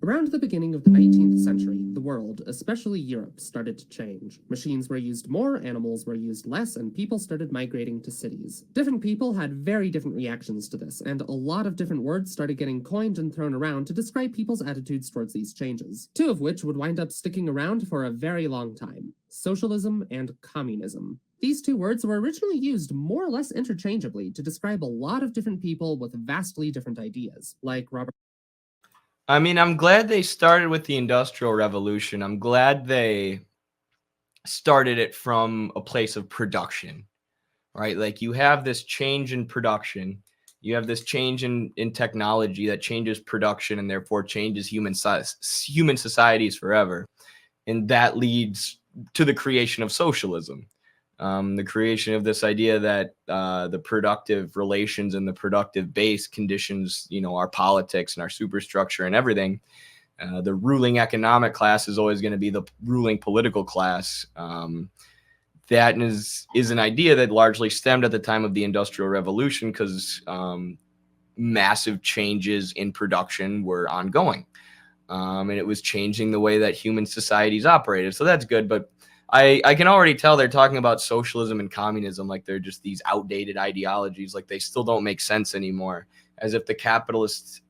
Around the beginning of the 19th century, the world, especially Europe, started to change. Machines were used more, animals were used less, and people started migrating to cities. Different people had very different reactions to this, and a lot of different words started getting coined and thrown around to describe people's attitudes towards these changes, two of which would wind up sticking around for a very long time: socialism and communism. These two words were originally used more or less interchangeably to describe a lot of different people with vastly different ideas, like Robert. I mean, I'm glad they started with the Industrial Revolution. I'm glad they started it from a place of production, right? Like you have this change in production. You have this change in technology that changes production and therefore changes human societies forever. And that leads to the creation of socialism. The creation of this idea that the productive relations and the productive base conditions, our politics and our superstructure and everything. The ruling economic class is always going to be the ruling political class. That is an idea that largely stemmed at the time of the Industrial Revolution because massive changes in production were ongoing. And it was changing the way that human societies operated. So that's good, but I can already tell they're talking about socialism and communism like they're just these outdated ideologies, like they still don't make sense anymore, as if the capitalist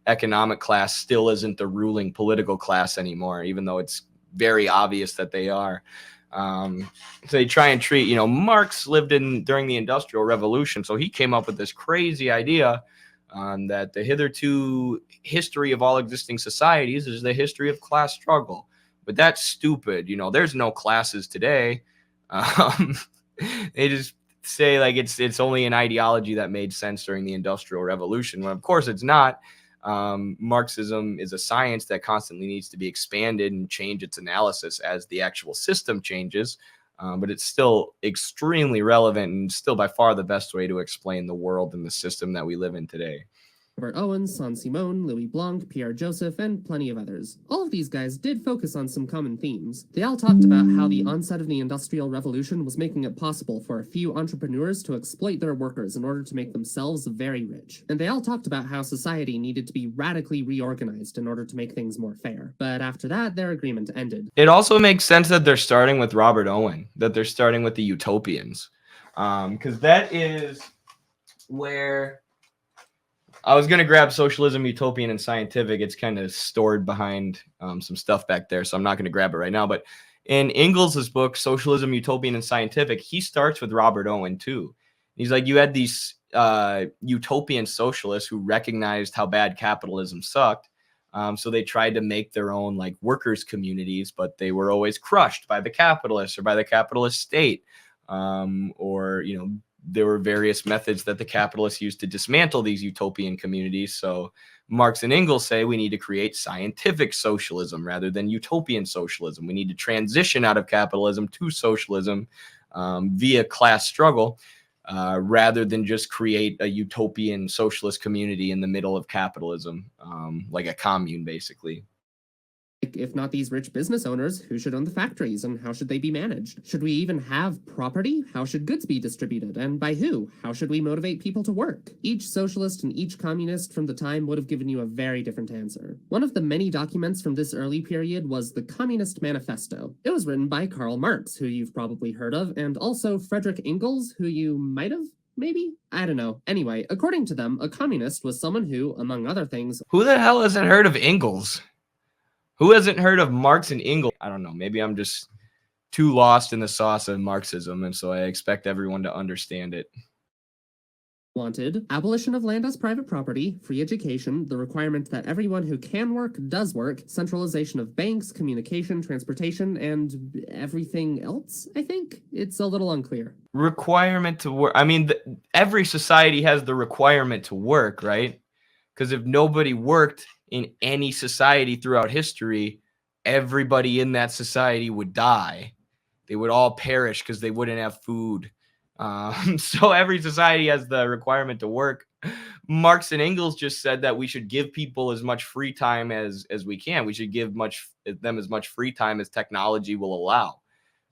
economic class still isn't the ruling political class anymore, even though it's very obvious that they are. So they try and treat, Marx lived during the Industrial Revolution, so he came up with this crazy idea that the hitherto history of all existing societies is the history of class struggle. But that's stupid. There's no classes today. They just say like it's only an ideology that made sense during the Industrial Revolution, when of course it's not. Marxism is a science that constantly needs to be expanded and change its analysis as the actual system changes. But it's still extremely relevant and still by far the best way to explain the world and the system that we live in today. Robert Owen, Saint-Simon, Louis Blanc, Pierre Joseph, and plenty of others. All of these guys did focus on some common themes. They all talked about how the onset of the Industrial Revolution was making it possible for a few entrepreneurs to exploit their workers in order to make themselves very rich. And they all talked about how society needed to be radically reorganized in order to make things more fair. But after that, their agreement ended. It also makes sense that they're starting with Robert Owen, that they're starting with the Utopians. Because that is where... I was going to grab Socialism, Utopian, and Scientific. It's kind of stored behind some stuff back there, so I'm not going to grab it right now. But in Engels' book, Socialism, Utopian, and Scientific, he starts with Robert Owen, too. He's like, you had these utopian socialists who recognized how bad capitalism sucked. So they tried to make their own like workers' communities, but they were always crushed by the capitalists or by the capitalist state. There were various methods that the capitalists used to dismantle these utopian communities. So Marx and Engels say we need to create scientific socialism rather than utopian socialism. We need to transition out of capitalism to socialism via class struggle rather than just create a utopian socialist community in the middle of capitalism, like a commune, basically. If not these rich business owners, who should own the factories and how should they be managed? Should we even have property? How should goods be distributed? And by who? How should we motivate people to work? Each socialist and each communist from the time would have given you a very different answer. One of the many documents from this early period was the Communist Manifesto. It was written by Karl Marx, who you've probably heard of, and also Friedrich Engels, who you might have? Maybe? I don't know. Anyway, according to them, a communist was someone who, among other things... Who the hell hasn't heard of Engels? Who hasn't heard of Marx and Engels? I don't know. Maybe I'm just too lost in the sauce of Marxism, and so I expect everyone to understand it. Wanted abolition of land as private property, free education, the requirement that everyone who can work does work, centralization of banks, communication, transportation, and everything else, I think? It's a little unclear. Requirement to work. I mean, every society has the requirement to work, right? Because if nobody worked in any society throughout history, everybody in that society would die. They would all perish because they wouldn't have food. So every society has the requirement to work. Marx and Engels just said that we should give people as much free time as we can. We should give them as much free time as technology will allow.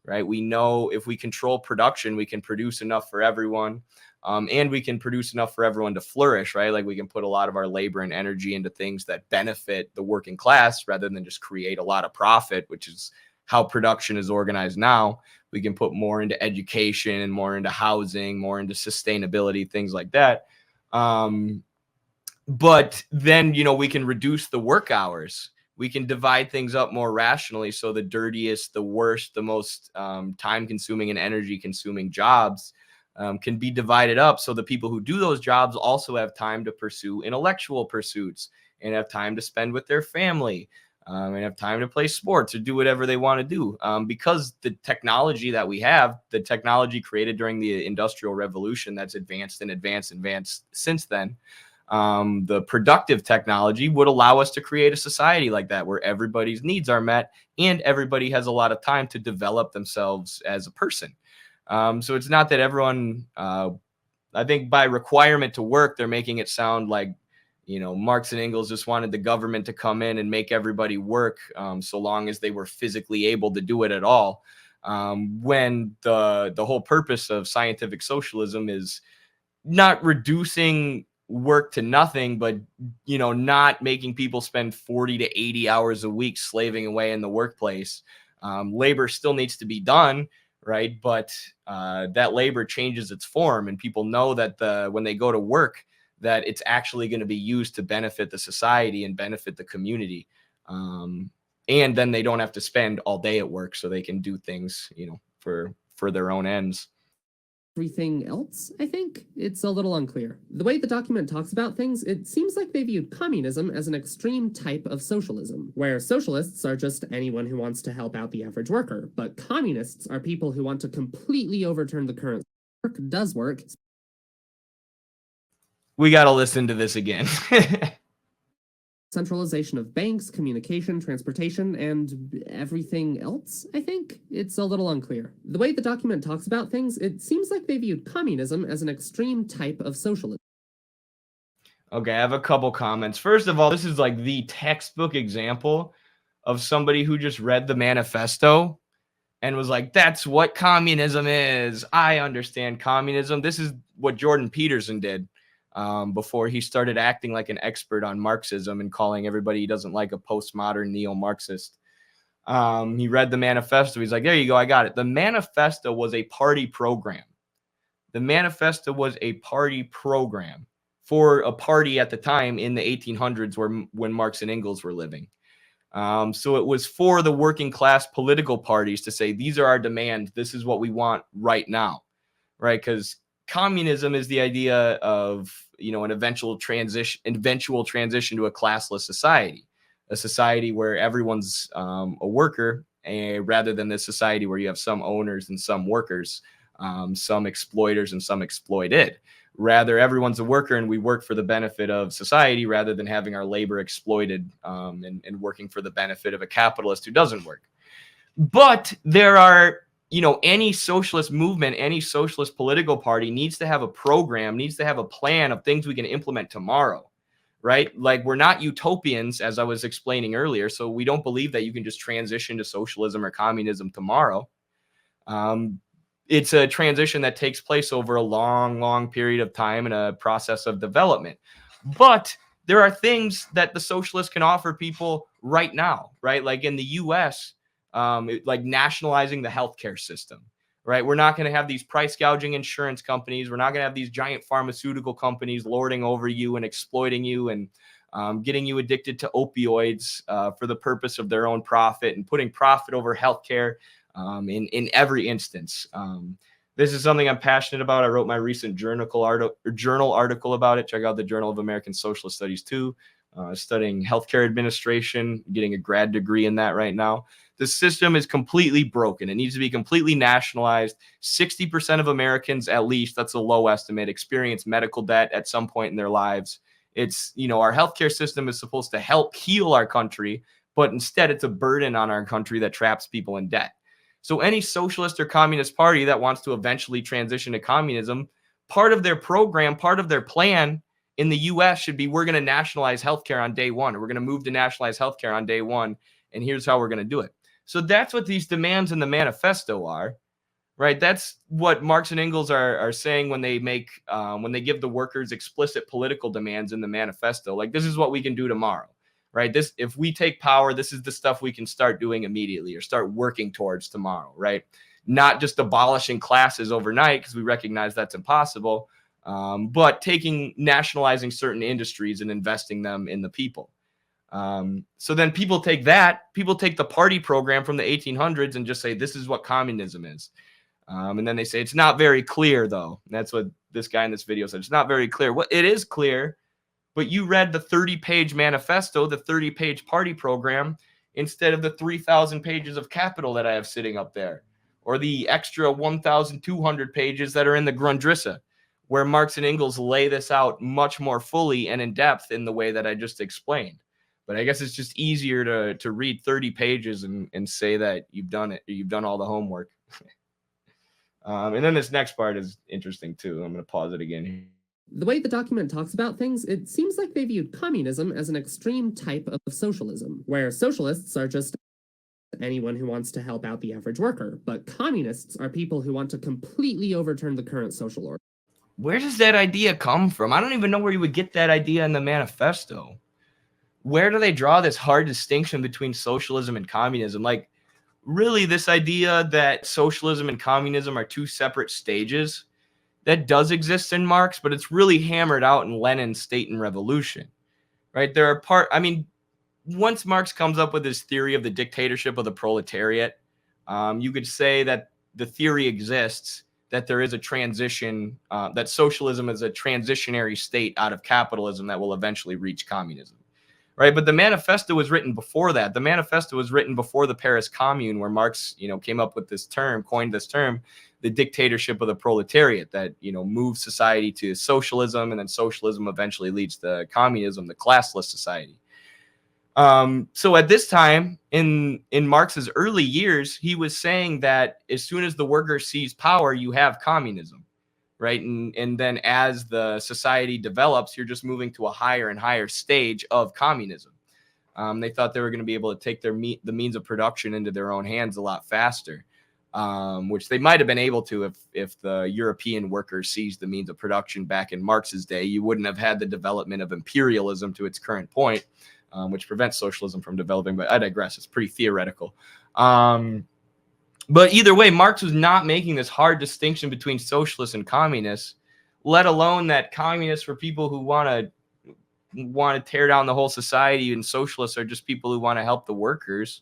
Right? We know if we control production, we can produce enough for everyone. And we can produce enough for everyone to flourish, right? Like we can put a lot of our labor and energy into things that benefit the working class rather than just create a lot of profit, which is how production is organized now. We can put more into education and more into housing, more into sustainability, things like that. But then, we can reduce the work hours. We can divide things up more rationally. So the dirtiest, the worst, the most time consuming and energy consuming jobs can be divided up. So the people who do those jobs also have time to pursue intellectual pursuits and have time to spend with their family and have time to play sports or do whatever they want to do. Because the technology that we have, the technology created during the Industrial Revolution that's advanced since then, the productive technology would allow us to create a society like that where everybody's needs are met and everybody has a lot of time to develop themselves as a person. So it's not that everyone, I think by requirement to work, they're making it sound like, Marx and Engels just wanted the government to come in and make everybody work so long as they were physically able to do it at all. When the whole purpose of scientific socialism is not reducing work to nothing, but not making people spend 40 to 80 hours a week slaving away in the workplace. Labor still needs to be done, right? But that labor changes its form, and people know that when they go to work, that it's actually going to be used to benefit the society and benefit the community. And then they don't have to spend all day at work, so they can do things, for their own ends. Everything else, I think? It's a little unclear. The way the document talks about things, it seems like they viewed communism as an extreme type of socialism, where socialists are just anyone who wants to help out the average worker, but communists are people who want to completely overturn the current work does work. We got to listen to this again. Centralization of banks, communication, transportation, and everything else, I think? It's a little unclear. The way the document talks about things, it seems like they viewed communism as an extreme type of socialism. Okay, I have a couple comments. First of all, this is like the textbook example of somebody who just read the manifesto and was like, that's what communism is. I understand communism. This is what Jordan Peterson did. Before he started acting like an expert on Marxism and calling everybody he doesn't like a postmodern neo-Marxist. He read the manifesto. He's like, there you go, I got it. The manifesto was a party program. The manifesto was a party program for a party at the time in the 1800s when Marx and Engels were living. So it was for the working class political parties to say, these are our demands. This is what we want right now, right? Because communism is the idea of, an eventual transition to a classless society, a society where everyone's a worker, rather than this society where you have some owners and some workers, some exploiters and some exploited. Rather, everyone's a worker and we work for the benefit of society rather than having our labor exploited and working for the benefit of a capitalist who doesn't work. But there are, any socialist movement, any socialist political party needs to have a program, needs to have a plan of things we can implement tomorrow, right? Like we're not utopians, as I was explaining earlier. So we don't believe that you can just transition to socialism or communism tomorrow. It's a transition that takes place over a long, long period of time and a process of development. But there are things that the socialists can offer people right now, right? Like in the US, like nationalizing the healthcare system, right? We're not going to have these price gouging insurance companies. We're not going to have these giant pharmaceutical companies lording over you and exploiting you and getting you addicted to opioids for the purpose of their own profit and putting profit over healthcare in every instance. This is something I'm passionate about. I wrote my recent journal article about it. Check out the Journal of American Socialist Studies too. Studying healthcare administration, getting a grad degree in that right now. The system is completely broken. It needs to be completely nationalized. 60% of Americans, at least, that's a low estimate, experience medical debt at some point in their lives. It's, our healthcare system is supposed to help heal our country, but instead it's a burden on our country that traps people in debt. So any socialist or communist party that wants to eventually transition to communism, part of their program, part of their plan in the US should be, we're going to nationalize healthcare on day one, or we're going to move to nationalize healthcare on day one, and here's how we're going to do it. So that's what these demands in the manifesto are. right? That's what Marx and Engels are saying when they give the workers explicit political demands in the manifesto. Like, this is what we can do tomorrow, right? This, if we take power, this is the stuff we can start doing immediately or start working towards tomorrow, right? Not just abolishing classes overnight, because we recognize that's impossible, but nationalizing certain industries and investing them in the people. So then people take the party program from the 1800s and just say, this is what communism is. And then they say, it's not very clear, though. And that's what this guy in this video said. It's not very clear. Well, it is clear, but you read the 30-page manifesto, the 30-page party program, instead of the 3,000 pages of capital that I have sitting up there, or the extra 1,200 pages that are in the Grundrisse, where Marx and Engels lay this out much more fully and in depth in the way that I just explained. But I guess it's just easier to read 30 pages and say that you've done it. You've done all the homework. And then this next part is interesting, too. I'm going to pause it again. The way the document talks about things, it seems like they viewed communism as an extreme type of socialism, where socialists are just anyone who wants to help out the average worker, but communists are people who want to completely overturn the current social order. Where does that idea come from? I don't even know where you would get that idea in the manifesto. Where do they draw this hard distinction between socialism and communism? Like, really, this idea that socialism and communism are two separate stages, that does exist in Marx, but it's really hammered out in Lenin's State and Revolution, right? Once Marx comes up with his theory of the dictatorship of the proletariat, you could say that the theory exists that there is a transition, that socialism is a transitionary state out of capitalism that will eventually reach communism, right? But the manifesto was written before that. The manifesto was written before the Paris Commune, where Marx, came up with this term, coined this term, the dictatorship of the proletariat, that, moves society to socialism, and then socialism eventually leads to communism, the classless society. So at this time, in Marx's early years, he was saying that as soon as the worker seize power, you have communism, right? And then as the society develops, you're just moving to a higher and higher stage of communism. They thought they were going to be able to take the means of production into their own hands a lot faster, which they might have been able to if the European workers seized the means of production back in Marx's day. You wouldn't have had the development of imperialism to its current point, which prevents socialism from developing. But I digress. It's pretty theoretical. But either way, Marx was not making this hard distinction between socialists and communists, let alone that communists were people who want to tear down the whole society, and socialists are just people who want to help the workers.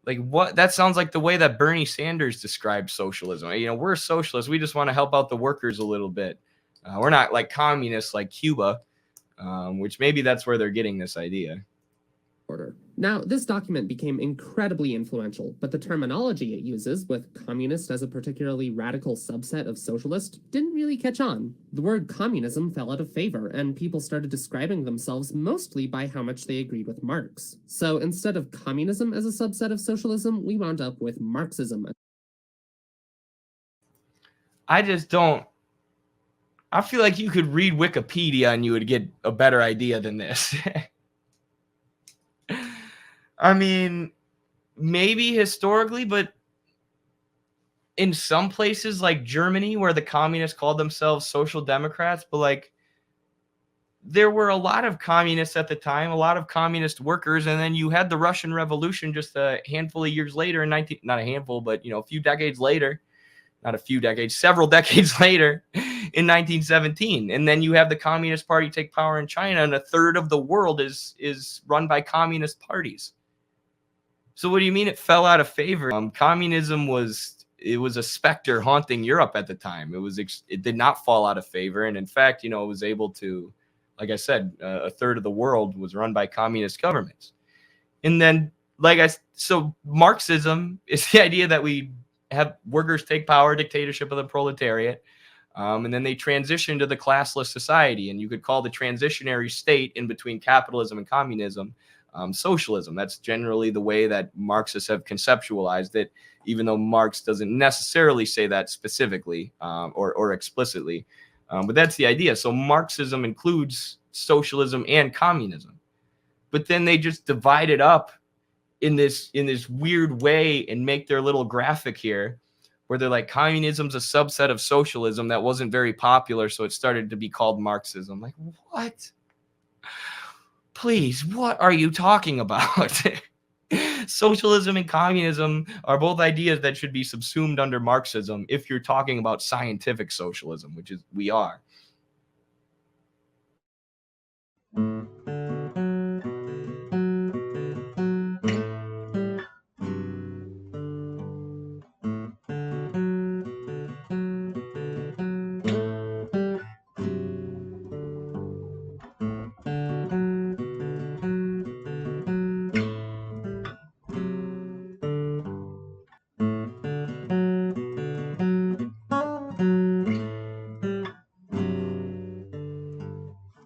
Like, what? That sounds like the way that Bernie Sanders described socialism. We're socialists. We just want to help out the workers a little bit. We're not like communists like Cuba, which maybe that's where they're getting this idea. Now, this document became incredibly influential, but the terminology it uses, with communist as a particularly radical subset of socialist, didn't really catch on. The word communism fell out of favor, and people started describing themselves mostly by how much they agreed with Marx. So instead of communism as a subset of socialism, we wound up with Marxism. I feel like you could read Wikipedia and you would get a better idea than this. I mean, maybe historically, but in some places like Germany, where the communists called themselves social democrats, but like there were a lot of communists at the time, a lot of communist workers, and then you had the Russian Revolution just a handful of years later, not a handful, but a few decades later, not a few decades, several decades later, in 1917. And then you have the Communist Party take power in China, and a third of the world is run by communist parties. So what do you mean it fell out of favor? Communism was a specter haunting Europe at the time. It did not fall out of favor, and in fact, it was able to, like I said, a third of the world was run by communist governments. And then, so Marxism is the idea that we have workers take power, dictatorship of the proletariat, and then they transition to the classless society, and you could call the transitionary state in between capitalism and communism socialism. That's generally the way that Marxists have conceptualized it, even though Marx doesn't necessarily say that specifically or explicitly. But that's the idea. So Marxism includes socialism and communism, but then they just divide it up in this weird way and make their little graphic here where they're like, communism's a subset of socialism that wasn't very popular, so it started to be called Marxism. Like, what? Please, what are you talking about? Socialism and communism are both ideas that should be subsumed under Marxism if you're talking about scientific socialism, which is we are.